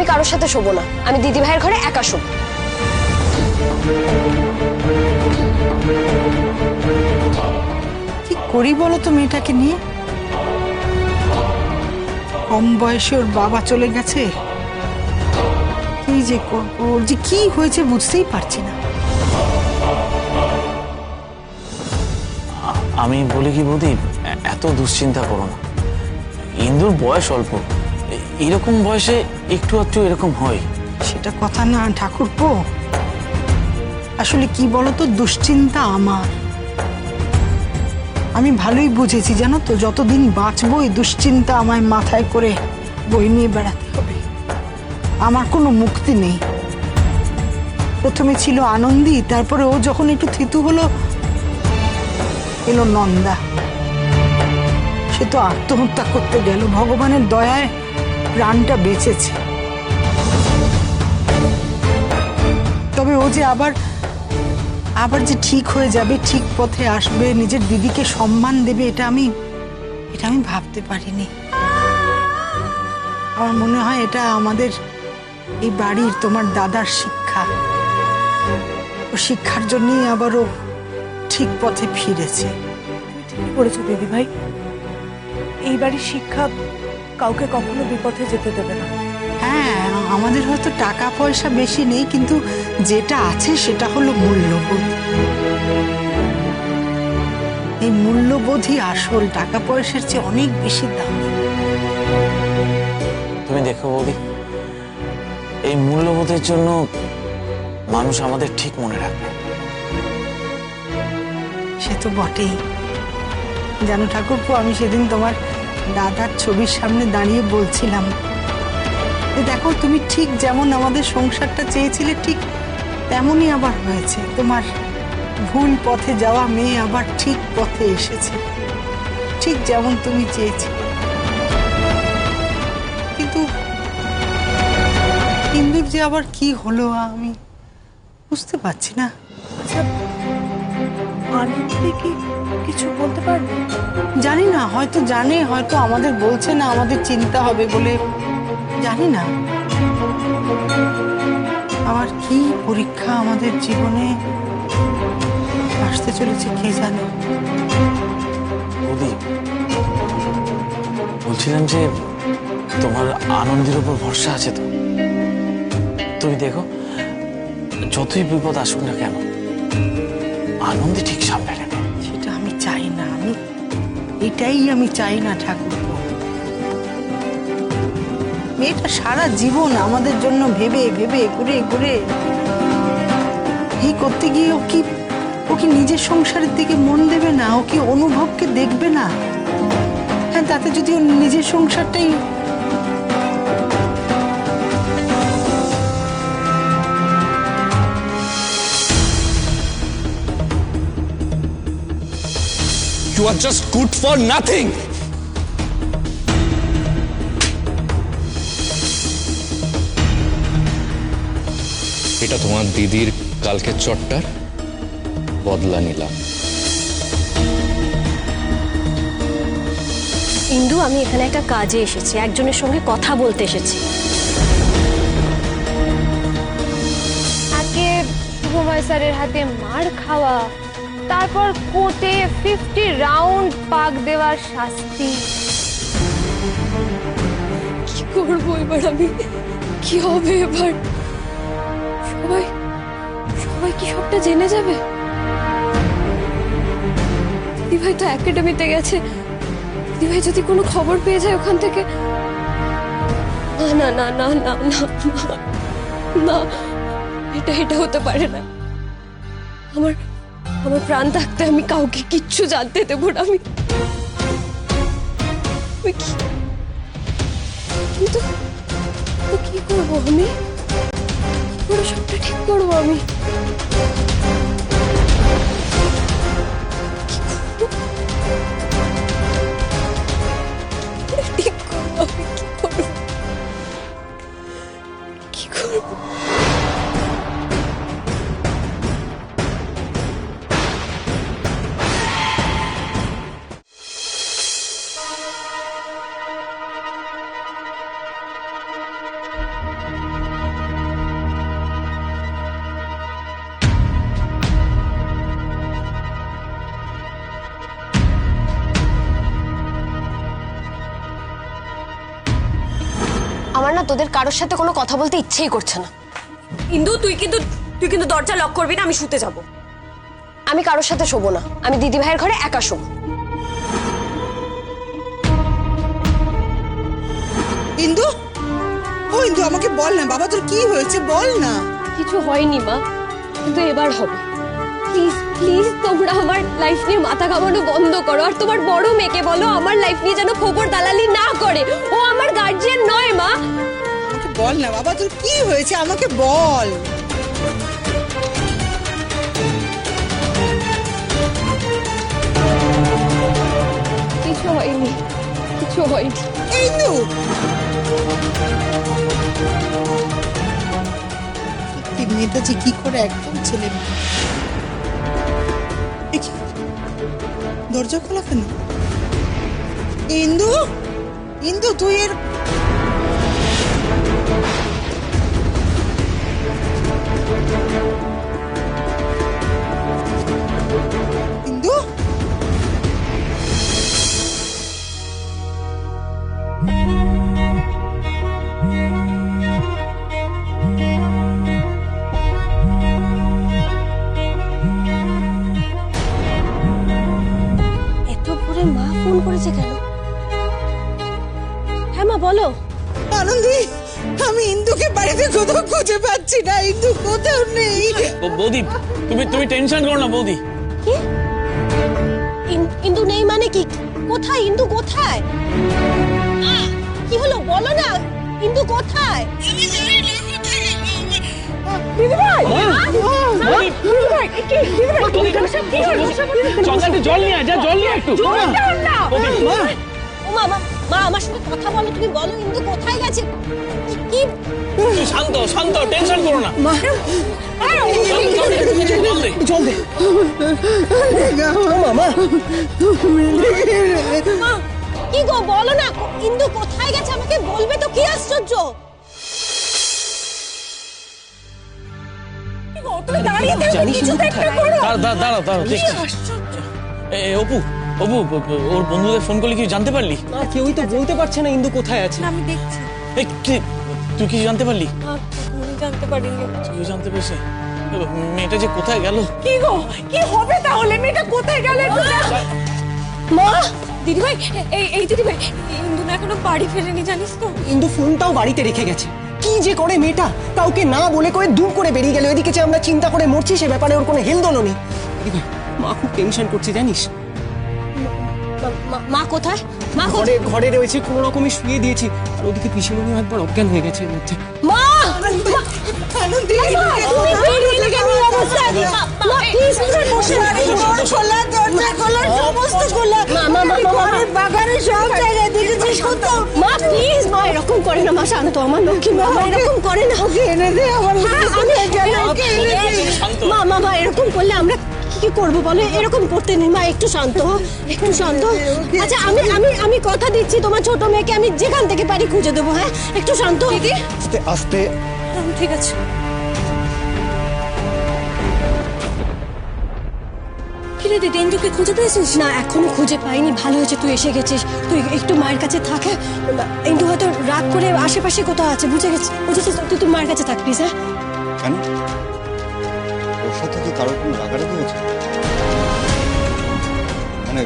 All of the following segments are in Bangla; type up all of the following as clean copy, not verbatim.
কারোর সাথে শোবো না, আমি দিদি ভাইয়ের ঘরে একা শোবো। কি করি বলো তো মেয়েটাকে নিয়ে? কম বয়সে ওর বাবা চলে গেছে, কি যে করবো, ওর যে কি হয়েছে বুঝতেই পারছি না। আমি বলি কি বৌদি, এত দুশ্চিন্তা করো না। ইন্দুর বয়স অল্প, এরকম বয়সে একটু একটু এরকম হয়। সেটা কথা না ঠাকুরপো, আসলে কি বলতো, দুশ্চিন্তা আমার। আমি ভালোই বুঝেছি জানো তো, যতদিন বাঁচবো এই দুশ্চিন্তা আমায় মাথায় করে বই নিয়ে বেড়াতে হবে। আমার কোনো মুক্তি নেই। প্রথমে ছিল আনন্দী, তারপরে ও যখন একটু থিতু হলো এলো নন্দা। সে তো আত্মহত্যা করতে গেল, ভগবানের দয়ায় প্রাণটা বেঁচেছে। তবে ও যে আবার যে ঠিক হয়ে যাবে, ঠিক পথে আসবে, নিজের দিদিকে সম্মান দেবে, এটা আমি ভাবতে পারিনি। আমার মনে হয় এটা আমাদের এই বাড়ির তোমার দাদার শিক্ষা। ও শিক্ষার জন্যই আবারও ঠিক পথে ফিরেছে। ঠিকই করেছো দিদি ভাই, এই বাড়ির শিক্ষা কাউকে কখনো বিপথে যেতে দেবে না। হ্যাঁ, আমাদের হয়তো টাকা পয়সা বেশি নেই, কিন্তু যেটা আছে সেটা হলো মূল্যবোধ। এই মূল্যবোধই আসল, টাকা পয়সার চেয়ে অনেক বেশি দাম। তুমি দেখো বৌদি, এই মূল্যবোধের জন্য মানুষ আমাদের ঠিক মনে রাখবে। সে তো বটেই। জানো ঠাকুরপো, আমি সেদিন তোমার দাদার ছবির সামনে দাঁড়িয়ে বলছিলাম, দেখো তুমি ঠিক যেমন আমাদের সংসারটা চেয়েছিলে ঠিক তেমনই আবার হয়েছে। তোমার ভুল পথে যাওয়া মেয়ে আবার ঠিক পথে এসেছে, ঠিক যেমন তুমি চেয়েছিলে। কিন্তু ইন্দুর যে আবার কি হলো আমি বুঝতে পারছি না। আচ্ছা, আনন্দী কি কিছু বলতে পারবে? জানি না, হয়তো জানে, হয়তো আমাদের বলছে না, আমাদের চিন্তা হবে বলে, জানি না। আবার কি পরীক্ষা আমাদের জীবনে আসতে চলেছে কে জানে। বৌদি, বলছিলাম যে তোমার আনন্দের উপর ভরসা আছে তো? তুমি দেখো, যতই বিপদ আসুক না কেন, আনন্দে ঠিক সামনে নেবে। সেটা আমি চাই না, এটাই আমি চাই না ঠাকুর। মেয়েটা সারা জীবন আমাদের জন্য ভেবে ভেবে ঘুরে ঘুরে এই করতে গিয়ে ও কি নিজের সংসারের দিকে মন দেবে না? ও কি অনুভবকে দেখবে না? হ্যাঁ, তাতে যদি ও নিজের সংসারটাই You are just good for nothing. এটা তোমার দিদির কালকে চট্টার বদলা নিলাম। ইন্দু, আমি এখানে একটা কাজে এসেছি, একজনের সঙ্গে কথা বলতে এসেছি। আগে হুমায়ুন স্যারের হাতে মার খাওয়া, তারপর কোর্টে 50 রাউন্ড পাক দেওয়ার শাস্তি। কি করবো এবার আমি? কি হবে এবার? সবাই কি সবটা জেনে যাবে? দিদিভাই তো একাডেমিতে গেছে, দিদিভাই যদি কোনো খবর পেয়ে যায় ওখান থেকে, না না না না না না না, এটা হতে পারে না। আমার প্রাণ থাকতে আমি কাউকে কিচ্ছু জানতে দেবো না। আমি কিন্তু কি করবো আমি? কি করে সবটা ঠিক করবো আমি? ঠিক করবো আমি, কি করবো? না তোদের কারোর সাথে কোনো কথা বলতে ইচ্ছেই করছে না। ইন্দু তুই কিন্তু দরজা লক করবি না, আমি শুতে যাব। আমি কারোর সাথে শোবো না, আমি দিদি ভাইয়ের ঘরে একা শোবো। ইন্দু, ও ইন্দু আমাকে বল না বাবা, তোর কি হয়েছে বল না। কিছু হয়নি মা, কিন্তু এবার হবে। প্লিজ প্লিজ তোমরা আমার লাইফ নিয়ে মাথা ঘামানো বন্ধ করো, আর তোমার বড় মেয়েকে বলো আমার লাইফ নিয়ে যেন খবর দালালি না করে। ও আমার গার্জিয়ান নয় মা। আমাকে বল না বাবা, তোর কি হয়েছে আমাকে বল। কিছু হয়নি, কিছু হয়নি। ইন্দু, এই মেয়েটা যে কি করে একদম ছেলে মেয়ে। এ কি? দরজা খোলা কেন? ইন্দু, ইন্দু তুই এর ইন্দু, এত ভোরে মা ফোন করেছে কেন? হ্যাঁ মা বলো। আনন্দি, আমি ইন্দুকে বাড়িতে কোথাও খুঁজে পাচ্ছি না। ইন্দু কোথাও নেই। বৌদি তুমি টেনশন করো না বৌদি। কি ইন্দু নেই মানে কি? কোথায় ইন্দু, কোথায়? কি হলো বলো না, ইন্দু কোথায়? আমি জানি না কোথায় গেল। দিদি ভাই, দিদি ভাই, কি দিদি ভাই, কি হলো? চল জল নিয়ে আয়, যা জল নিয়ে একটু। ও মা, মা আমার সাথে কথা বলো, তুমি বলো ইন্দু কোথায় গেছে? কি তুই শান্ত টেনশন করো না। জল দে। মা, কি গো বলো না, ইন্দু কোথায় গেছে আমাকে বলবে তো। কি আশ্চর্য! তুমি দাঁড়িয়ে থাকো, কিছু তো একটা করো। দাঁড়াও দেখছি। অপু ওর বন্ধুদের ফোন করলে কি জানতে পারলি? না কেউই তো বলতে পারছে না ইন্দু কোথায় আছে। আমি দেখছি। তুই কি জানতে পারলি? আমি জানতে পারিনি। তুই জানতে পেরেছে মেয়েটা যে কোথায় গেল? কি গো, কি হবে তাহলে? মেয়েটা কোথায় গেল? মা, দিদি ভাই, এই দিদি ভাই, ইন্দু না এখনো বাড়ি ফেরেনি জানিস তো? ইন্দু ফোনটাও বাড়িতে রেখে গেছে। কি যে করে মেয়েটা, কাউকে না বলে কয়ে দূর করে বেরিয়ে গেল। এদিকে যে আমরা চিন্তা করে মরছি সে ব্যাপারে ওর কোনো হেলদোলও নেই। দিদি ভাই, মা খুব টেনশন করছে জানিস। মা কোথায়? মা ঘরে রয়েছে, কোনো রকমে শুয়ে দিয়েছি। আর ওদিকে পিসিমণি একবার অজ্ঞান হয়ে গেছে এর মধ্যে। মা, আনন্দি, তুমি বেরিয়ে গেলে এই অবস্থায়। মা প্লিজ বসে খোলা দরজা খোলা, সমস্ত খোলা। মা বাগানে সব জায়গায় দেখেছিস কোথাও? মা প্লিজ, মা এরকম করে না, মা শান্ত, আমার লক্ষ্মী মা, এরকম করে না। ওকে এনে দে আমার মা এরকম করলে আমরা কি করবো বলো? এরকম করতে নেই মা, একটু শান্ত হও, একটু শান্ত। আচ্ছা আমি কথা দিচ্ছি তোমার ছোট মেয়েকে আমি যেখান থেকে পারি খুঁজে দেবো। হ্যাঁ একটু শান্ত দিদি। আস্তে আস্তে। ঠিক আছে। কিরে দিদি, ইন্দুকে খুঁজে পেয়েছিস? না এখনো খুঁজে পাইনি, ভালো হয়েছে তুই এসে গেছিস। তুই একটু মায়ের কাছে থাক। ইন্দু হয়তো রাগ করে আশেপাশে কোথাও আছে, বুঝেছিস? তুই মায়ের কাছে থাক প্লিজ। হ্যাঁ কেন ওর সাথে কি কারোর কোনো রাগারাগি হয়েছে? মানে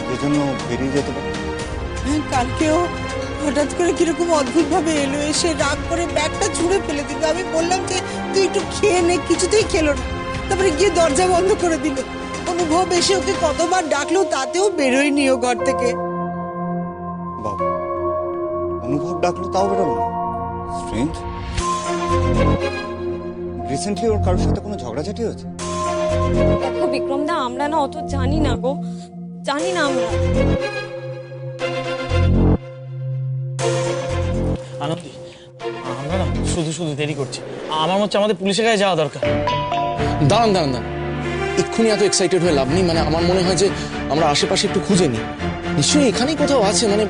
যে জন্য বেরিয়ে যেতে পারে? হ্যাঁ, কালকেও হঠাৎ করে কিরকম অদ্ভুত ভাবে এলো, এসে রাগ করে ব্যাগটা ছুঁড়ে ফেলে দিল। আমি বললাম যে তুই একটু খেয়ে নে, কিছুতেই খেলো না। তারপরে গিয়ে দরজা বন্ধ করে দিল। অনুভব এসে ওকে কতবার ডাকলো, তাতেও বেরোয়নি ও ঘর থেকে। বাবা, অনুভব ডাকলো তাও বেরোলো না? স্ট্রেঞ্জ। রিসেন্টলি ওর কারোর সাথে কোনো ঝগড়াঝাটি হয়েছে? দেখো বিক্রম দা, আমরা না অত জানি না গো, জানি না আমরা। আনন্দি, আমরা না শুধু দেরি করছি। আমার মনে হচ্ছে আমাদের পুলিশের কাছে যাওয়া দরকার। দাঁড়ান এক্ষুনি এত এক্সাইটেড হয়ে লাভ নেই। মানে আমার মনে হয় যে আমরা আশেপাশে একটু খুঁজে নিই। নিশ্চয়ই এখানেই কোথাও আছে। মানে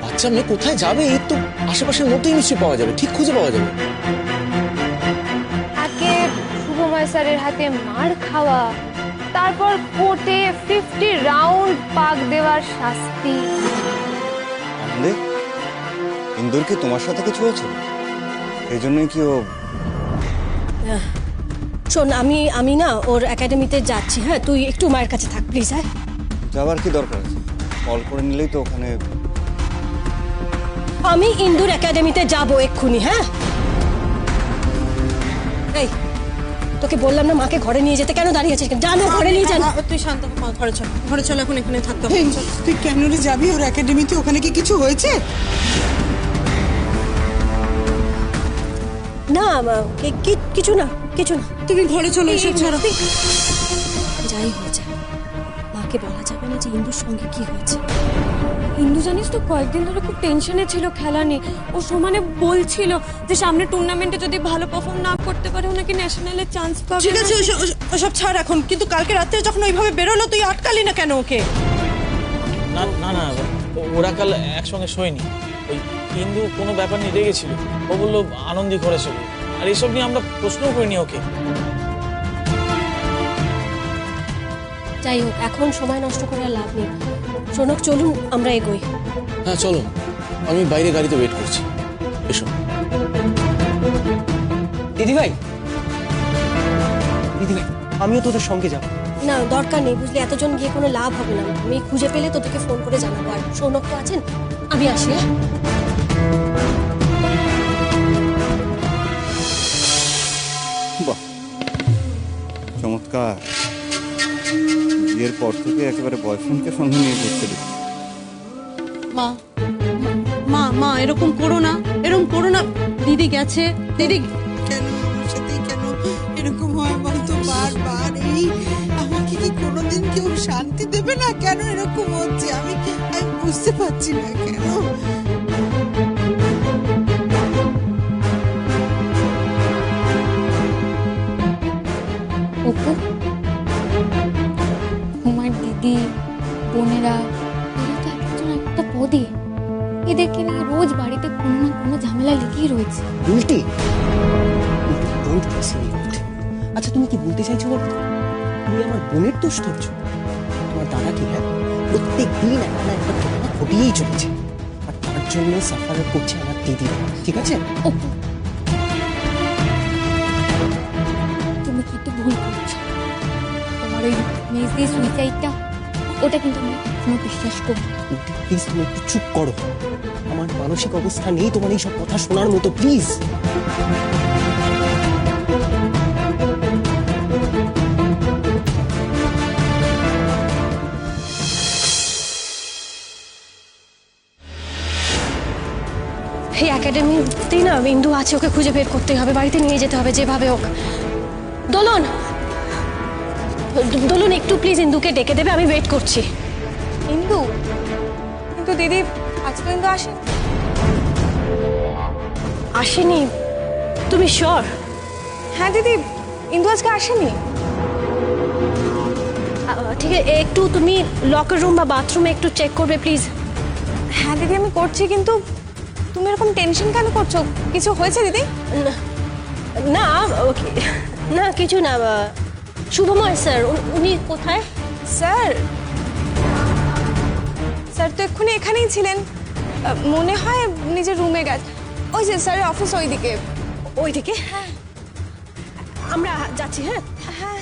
বাচ্চা মেয়ে কোথায় যাবে? এই তো আশেপাশের মধ্যেই নিশ্চয়ই পাওয়া যাবে, ঠিক খুঁজে পাওয়া যাবে। আগে শুভময় স্যারের হাতে মার খাওয়া, তারপর কোর্টে 50 রাউন্ড পাক দেওয়ার শাস্তি। আনন্দে ইন্দুর কি তোমার সাথে কিছু হয়েছিল? এই জন্যই কি ও? শোন, আমি না ওর একাডেমিতে যাচ্ছি। হ্যাঁ, তুই একটু মায়ের কাছে থাক প্লিজ। হ্যাঁ, যাওয়ার কি দরকার আছে? কল করে নিলেই তো ওখানে। আমি ইন্দুর একাডেমিতে যাব এক্ষুনি। হ্যাঁ, এই তোকে বললাম না মাকে ঘরে নিয়ে যেতে, কেন দাঁড়িয়ে আছিস? জানো ঘরে নিয়ে যান। তুই শান্ত হ, মা, ঘরে চল, ঘরে চল, এখন এখানে থাকতে হবে। এই, তুই কেন রে যাবি ওর একাডেমিতে? ওখানে কি কিছু হয়েছে? না কিছু না, কিছু না। তুমি ঘরে চলো, এসব ছাড়ো। যাই হয়ে যায়, মাকে বলা যাবে না যে ইন্দুর সঙ্গে কি হয়েছে। ইন্দু জানিস তো কয়েকদিন ধরে খুব টেনশনে ছিল খেলা নিয়ে। ও সমানে বলছিল যে সামনে টুর্নামেন্টে যদি ভালো পারফর্ম না করতে পারে ও নাকি ন্যাশনালে চান্স পাবে ঠিক না। আছে, ওসব ছাড় এখন। কিন্তু কালকে রাত্রে যখন ওইভাবে বেরোলো, তুই আটকালি না কেন ওকে? না না না, ওরা কাল একসঙ্গে শোয়নি। ওই ইন্দু কোনো ব্যাপার নিয়ে রেগেছিল, ও বললো আনন্দী করেছে, আর এসব নিয়ে আমরা প্রশ্নও করিনি ওকে। যাই হোক, এখন সময় নষ্ট করে আর লাভ নেই। শোনক, চলুন আমরা এগোই। হ্যাঁ চলো, আমি বাইরে গাড়িতে ওয়েট করছি। এসো। দিদিভাই, আমিও তোদের সঙ্গে যাব। না, দরকার নেই বুঝলি, এতজন গিয়ে কোনো লাভ হবে না। আমি খুঁজে পেলে তোদেরকে ফোন করে জানাবো। আর সৌনক তো আছেন, আমি আসি। হ্যাঁ? বাহ, চমৎকার। বিয়ের পর থেকে একেবারে বয়ফ্রেন্ডকে সঙ্গে নিয়ে ঘুরতে দেখি। মা মা মা এরকম করো না, এরকম করো না। দিদি গেছে, দিদি। কেন আমার সাথেই কেন এরকম হয় বলতো বারবার? এই আমাকে কি কোনোদিন কেউ শান্তি দেবে না? কেন এরকম হচ্ছে আমি বুঝতে পারছি না কেন। অপু, তোমার দিদি বোনেরা এরা তো একজন একটা পদে, এদেরকে নিয়ে রোজ বাড়িতে কোনো না কোনো ঝামেলা লেগেই রয়েছে। উল্টি। আচ্ছা, তুমি কি বলতে চাইছো বলো তো? তুমি আমার বোনের দোষ ধরছো? তোমার দাদা কি, হ্যাঁ, প্রত্যেক দিন একটা না একটা ঘটনা ঘটিয়েই চলেছে, আর তার জন্য সাফার করছে আমার দিদি। ঠিক আছে? অপু, তুমি কিন্তু ভুল করছো। তোমার ওই মেজদি সুইসাইডটা, ওটা কিন্তু আমি কখনো বিশ্বাস করি না। প্লিজ তুমি একটু চুপ করো। আমার মানসিক অবস্থা নেই তোমার এইসব কথা শোনার মতো, প্লিজ। এই একাডেমিতেই না ইন্দু আছে, ওকে খুঁজে বের করতে হবে, বাড়িতে নিয়ে যেতে হবে যেভাবে হোক। দোলন, দোলন একটু প্লিজ ইন্দুকে ডেকে দেবে, আমি ওয়েট করছি। ইন্দু, কিন্তু দিদি আজ পর্যন্ত আসেনি। আসেনি? তুমি শিওর? হ্যাঁ দিদি, ইন্দু আজকে আসেনি। ঠিক আছে, একটু তুমি লকার রুম বা বাথরুমে একটু চেক করবে প্লিজ। হ্যাঁ দিদি আমি করছি, কিন্তু তুমি এরকম টেনশন কেন করছো? কিছু হয়েছে দিদি? না, ওকে, না কিছু না। শুভময় স্যার, উনি কোথায়? স্যার স্যার তো এক্ষুনি এখানেই ছিলেন, মনে হয় নিজের রুমে গেছে। ওই যে স্যারের অফিস ওইদিকে। ওইদিকে? হ্যাঁ, আমরা যাচ্ছি। হ্যাঁ হ্যাঁ